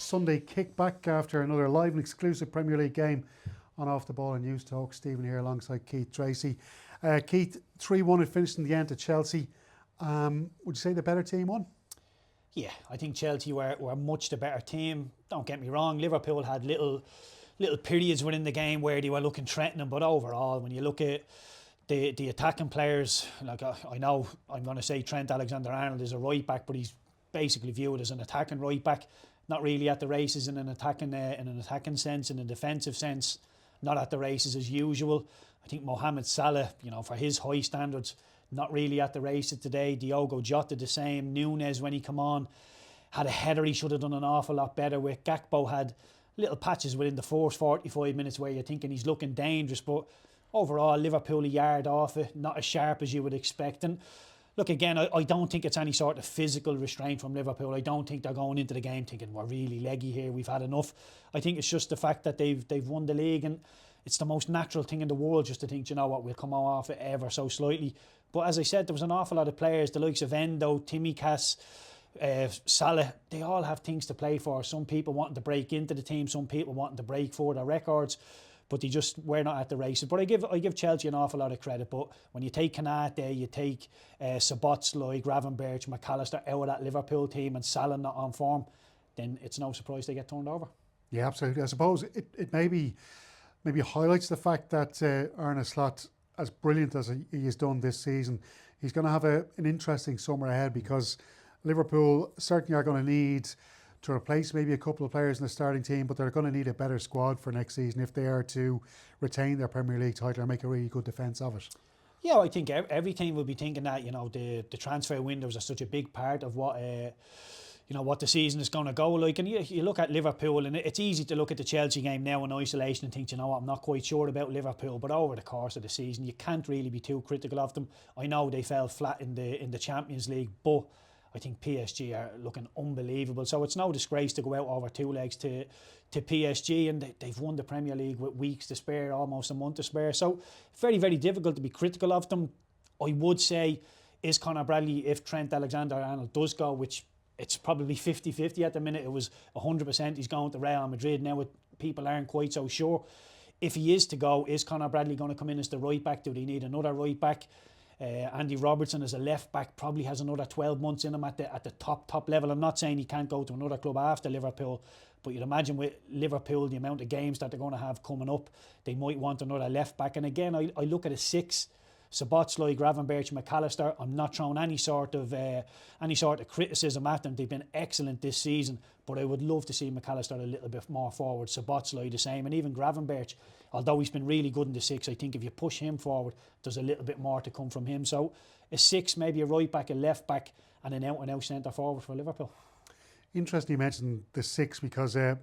Sunday Kickback after another live and exclusive Premier League game on Off the Ball and News Talk. Stephen here alongside Keith Treacy. Keith, 3-1 it finished in the end to Chelsea. Would you say the better team won? Yeah, I think Chelsea were much the better team. Don't get me wrong, Liverpool had little periods within the game where they were looking threatening, but overall, when you look at the attacking players, like I know I'm going to say Trent Alexander-Arnold is a right back, but he's basically viewed as an attacking right back, not really at the races in an attacking sense, in a defensive sense, not at the races as usual. I think Mohamed Salah, for his high standards, not really at the races today. Diogo Jota the same. Nunes, when he come on, had a header he should have done an awful lot better with. Gakpo had little patches within the first 45 minutes where you're thinking he's looking dangerous, but overall Liverpool a yard off it, not as sharp as you would expect. And look, again, I don't think it's any sort of physical restraint from Liverpool. I don't think they're going into the game thinking we're really leggy here, we've had enough. I think it's just the fact that they've won the league, and it's the most natural thing in the world just to think, we'll come off it ever so slightly. But as I said, there was an awful lot of players, the likes of Endo, Tsimikas, Salah, they all have things to play for. Some people wanting to break into the team, some people wanting to break for their records, but they just were not at the races. But I give Chelsea an awful lot of credit. But when you take Kanate, you take Szoboszlai, Gravenberch, McAllister out of that Liverpool team, and Salah not on form, then it's no surprise they get turned over. Yeah, absolutely. I suppose it maybe highlights the fact that Arne Slot, as brilliant as he has done this season, he's going to have an interesting summer ahead, because Liverpool certainly are going to need to replace maybe a couple of players in the starting team, but they're going to need a better squad for next season if they are to retain their Premier League title and make a really good defence of it. Yeah, I think every team will be thinking that, the transfer windows are such a big part of what what the season is going to go like. And you look at Liverpool, and it's easy to look at the Chelsea game now in isolation and think, I'm not quite sure about Liverpool, but over the course of the season you can't really be too critical of them. I know they fell flat in the Champions League, but I think PSG are looking unbelievable. So it's no disgrace to go out over two legs to PSG, and they've won the Premier League with weeks to spare, almost a month to spare. So very, very difficult to be critical of them. I would say, is Conor Bradley, if Trent Alexander-Arnold does go, which it's probably 50-50 at the minute, it was 100% he's going to Real Madrid. Now people aren't quite so sure. If he is to go, is Conor Bradley going to come in as the right back? Do they need another right back? Andy Robertson as a left back probably has another 12 months in him at the top level. I'm not saying he can't go to another club after Liverpool, but you'd imagine with Liverpool, the amount of games that they're going to have coming up, they might want another left back. And again, I look at a six: Szoboszlai, Gravenberch, McAllister. I'm not throwing any sort of criticism at them. They've been excellent this season, but I would love to see McAllister a little bit more forward. Szoboszlai the same, and even Gravenberch, although he's been really good in the six, I think if you push him forward, there's a little bit more to come from him. So a six, maybe a right back, a left back, and an out-and-out centre forward for Liverpool. Interesting you mentioned the six, because I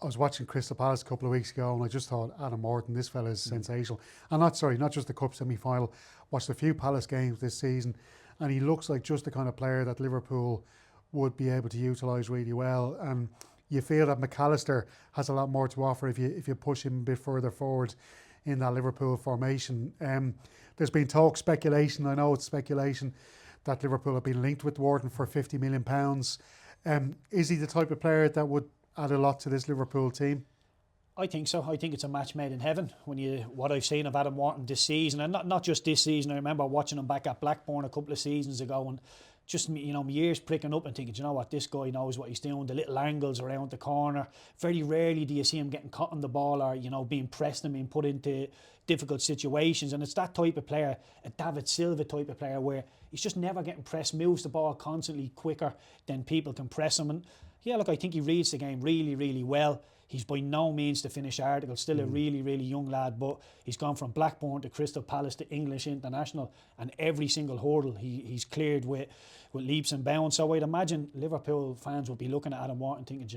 was watching Crystal Palace a couple of weeks ago, and I just thought, Adam Wharton, this fella is sensational. And not just the Cup semi-final, watched a few Palace games this season, and he looks like just the kind of player that Liverpool would be able to utilise really well. And you feel that McAllister has a lot more to offer if you push him a bit further forward in that Liverpool formation. There's been speculation, I know it's speculation, that Liverpool have been linked with Wharton for £50 million. Is he the type of player that would add a lot to this Liverpool team? I think so. I think it's a match made in heaven what I've seen of Adam Wharton this season, and not just this season. I remember watching him back at Blackburn a couple of seasons ago, and just my ears pricking up and thinking, this guy knows what he's doing. The little angles around the corner. Very rarely do you see him getting caught on the ball, or being pressed and being put into difficult situations. And it's that type of player, a David Silva type of player, where he's just never getting pressed, moves the ball constantly quicker than people can press him. And yeah, look, I think he reads the game really, really well. He's by no means the finished article, still a really, really young lad, but he's gone from Blackburn to Crystal Palace to English international, and every single hurdle he's cleared with leaps and bounds. So I'd imagine Liverpool fans will be looking at Adam Wharton thinking,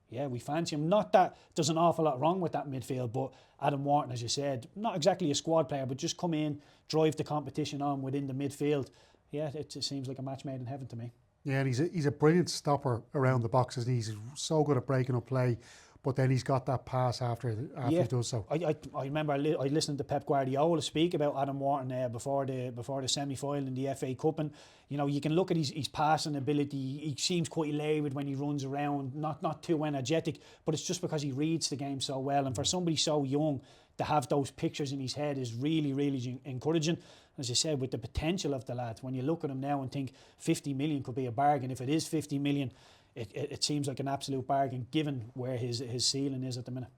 yeah, we fancy him. Not that there's an awful lot wrong with that midfield, but Adam Wharton, as you said, not exactly a squad player, but just come in, drive the competition on within the midfield. Yeah, it seems like a match made in heaven to me. Yeah, and he's a brilliant stopper around the boxes. He's so good at breaking up play, but then he's got that pass after he does so. I remember I listened to Pep Guardiola speak about Adam Wharton before the semi-final in the FA Cup, and you know, you can look at his passing ability. He seems quite laboured when he runs around, not too energetic, but it's just because he reads the game so well. And for somebody so young to have those pictures in his head is really, really encouraging. As you said, with the potential of the lad, when you look at him now and think 50 million could be a bargain. If it is 50 million, it seems like an absolute bargain given where his ceiling is at the minute.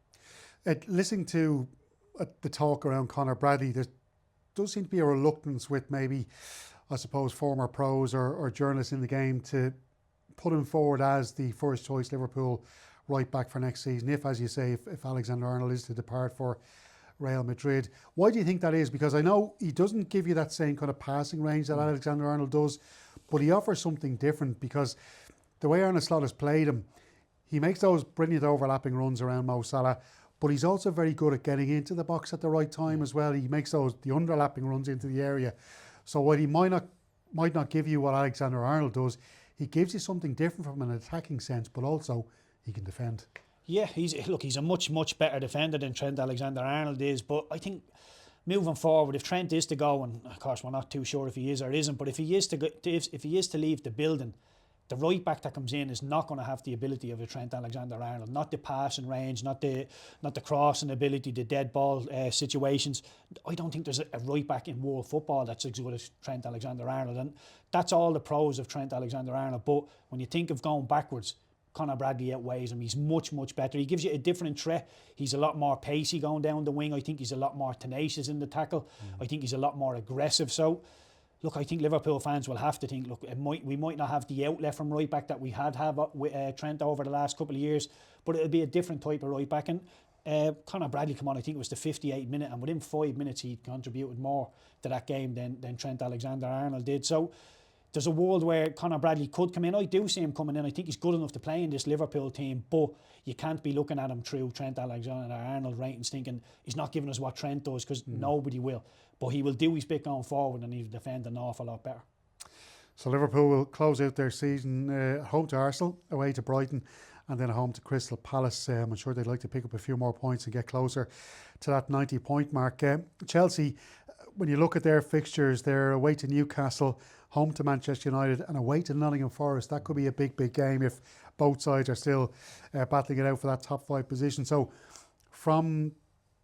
Listening to the talk around Conor Bradley, there does seem to be a reluctance with maybe, I suppose, former pros or journalists in the game to put him forward as the first choice Liverpool right back for next season, if, as you say, if Alexander-Arnold is to depart for Real Madrid. Why do you think that is? Because I know he doesn't give you that same kind of passing range that Alexander-Arnold does, but he offers something different, because the way Arne Slot has played him, he makes those brilliant overlapping runs around Mo Salah, but he's also very good at getting into the box at the right time as well. He makes the underlapping runs into the area. So while he might not give you what Alexander-Arnold does, he gives you something different from an attacking sense, but also he can defend. Yeah, he's a much better defender than Trent Alexander-Arnold is. But I think moving forward, if Trent is to go, and of course we're not too sure if he is or isn't, but if he is to leave the building, the right back that comes in is not going to have the ability of a Trent Alexander-Arnold, not the passing range, not the crossing ability, the dead ball situations. I don't think there's a right back in world football that's as good as Trent Alexander-Arnold, and that's all the pros of Trent Alexander-Arnold. But when you think of going backwards, Conor Bradley outweighs him. He's much better. He gives you a different threat. He's a lot more pacey going down the wing. I think he's a lot more tenacious in the tackle. I think he's a lot more aggressive. So look, I think Liverpool fans will have to think, look, we might not have the outlet from right back that we had with Trent over the last couple of years, but it'll be a different type of right back. And Conor Bradley come on, I think it was the 58th minute, and within 5 minutes he contributed more to that game than Trent Alexander-Arnold did. So there's a world where Conor Bradley could come in. I do see him coming in. I think he's good enough to play in this Liverpool team, but you can't be looking at him through Trent Alexander-Arnold ratings thinking he's not giving us what Trent does, because nobody will. But he will do his bit going forward, and he'll defend an awful lot better. So Liverpool will close out their season home to Arsenal, away to Brighton, and then home to Crystal Palace. I'm sure they'd like to pick up a few more points and get closer to that 90-point mark. Chelsea, when you look at their fixtures, they're away to Newcastle, home to Manchester United, and away to Nottingham Forest. That could be a big game if both sides are still battling it out for that top 5 position. So from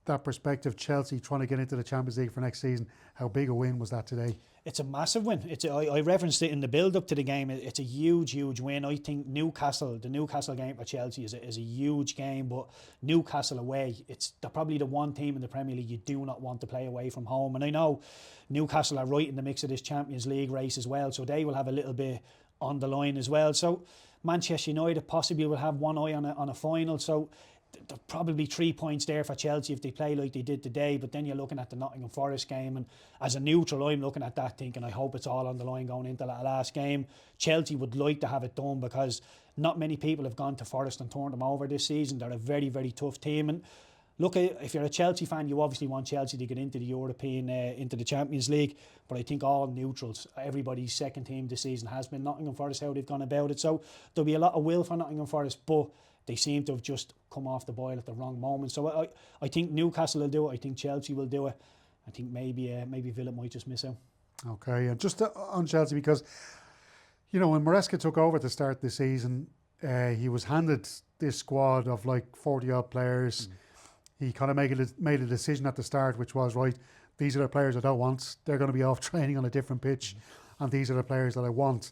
that perspective, Chelsea trying to get into the Champions League for next season, how big a win was that today? It's a massive win. I referenced it in the build-up to the game. It's a huge win. I think the Newcastle game for Chelsea is a huge game, but Newcastle away, they're probably the one team in the Premier League you do not want to play away from home. And I know Newcastle are right in the mix of this Champions League race as well, so they will have a little bit on the line as well. So Manchester United possibly will have one eye on a final. So there's probably 3 points there for Chelsea if they play like they did today. But then you're looking at the Nottingham Forest game, and as a neutral, I'm looking at that thinking, I hope it's all on the line going into that last game. Chelsea would like to have it done, because not many people have gone to Forest and turned them over this season. They're a very, very tough team. And look, if you're a Chelsea fan, you obviously want Chelsea to get into the European, into the Champions League. But I think all neutrals, everybody's second team this season has been Nottingham Forest, how they've gone about it. So there'll be a lot of will for Nottingham Forest, but they seem to have just come off the boil at the wrong moment. So I think Newcastle will do it. I think Chelsea will do it. I think maybe Villa might just miss out. Okay, and just on Chelsea, because, you know, when Maresca took over to start the season, he was handed this squad of like 40-odd players. He kind of made a decision at the start, which was, right, these are the players I don't want. They're going to be off training on a different pitch, and these are the players that I want.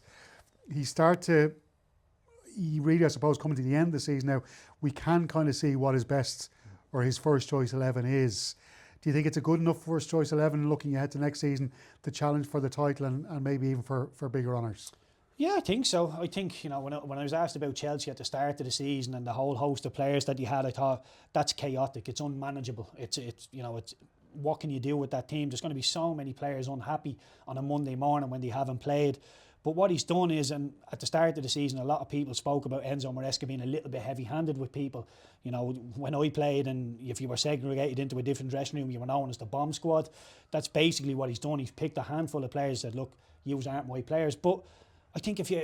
He really, I suppose, coming to the end of the season now, we can kind of see what his best or his first choice 11 is. Do you think it's a good enough first choice 11 looking ahead to next season to challenge for the title and maybe even for bigger honours? Yeah, I think so. I think, you know, when I was asked about Chelsea at the start of the season and the whole host of players that he had, I thought that's chaotic. It's unmanageable. It's what can you do with that team? There's going to be so many players unhappy on a Monday morning when they haven't played. But what he's done is, and at the start of the season, a lot of people spoke about Enzo Maresca being a little bit heavy-handed with people. You know, when I played, and if you were segregated into a different dressing room, you were known as the bomb squad. That's basically what he's done. He's picked a handful of players that, look, yous aren't my players. But I think if you're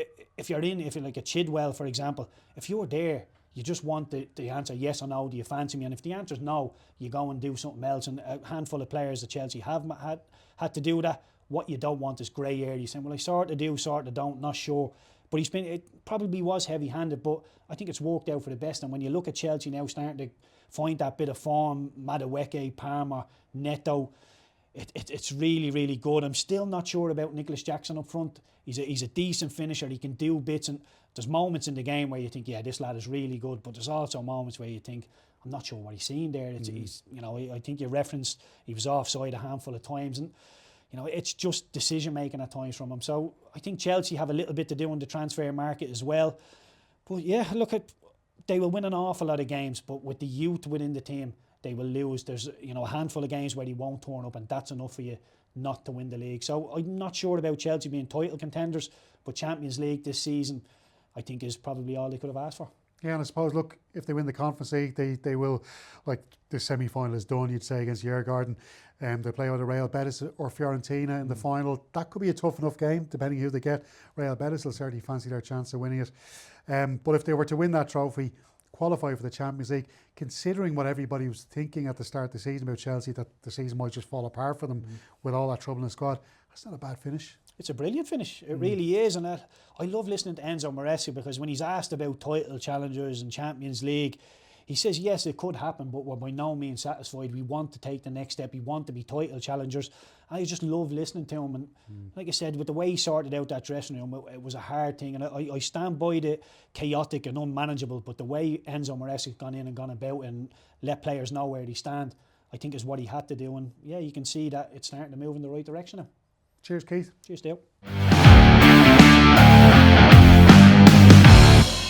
like a Chidwell, for example, if you're there, you just want the answer yes or no, do you fancy me? And if the answer is no, you go and do something else. And a handful of players at Chelsea have had to do that. What you don't want is grey area. You're saying, well, I sort of do, sort of don't, not sure. But it probably was heavy-handed, but I think it's worked out for the best. And when you look at Chelsea now starting to find that bit of form, Madueke, Palmer, Neto, it's really, really good. I'm still not sure about Nicholas Jackson up front. He's a decent finisher. He can do bits, and there's moments in the game where you think, yeah, this lad is really good. But there's also moments where you think, I'm not sure what he's seeing there. He's, I think you referenced he was offside a handful of times, and it's just decision making at times from him. So I think Chelsea have a little bit to do in the transfer market as well. But yeah, they will win an awful lot of games, but with the youth within the team, they will lose. There's a handful of games where he won't turn up, and that's enough for you not to win the league. So I'm not sure about Chelsea being title contenders, but Champions League this season, I think, is probably all they could have asked for. Yeah, and I suppose, look, if they win the Conference League, they will, like the semi-final is done, you'd say, against Djurgården. They play either Real Betis or Fiorentina in the final. That could be a tough enough game, depending who they get. Real Betis will certainly fancy their chance of winning it. But if they were to win that trophy, qualify for the Champions League, considering what everybody was thinking at the start of the season about Chelsea, that the season might just fall apart for them with all that trouble in the squad, that's not a bad finish. It's a brilliant finish. It really is. And I love listening to Enzo Maresca, because when he's asked about title challengers and Champions League, he says, yes, it could happen, but we're by no means satisfied. We want to take the next step. We want to be title challengers. I just love listening to him. And like I said, with the way he sorted out that dressing room, it was a hard thing. And I stand by the chaotic and unmanageable, but the way Enzo Maresca has gone in and gone about and let players know where they stand, I think is what he had to do. And yeah, you can see that it's starting to move in the right direction now. Cheers, Keith. Cheers, Dale.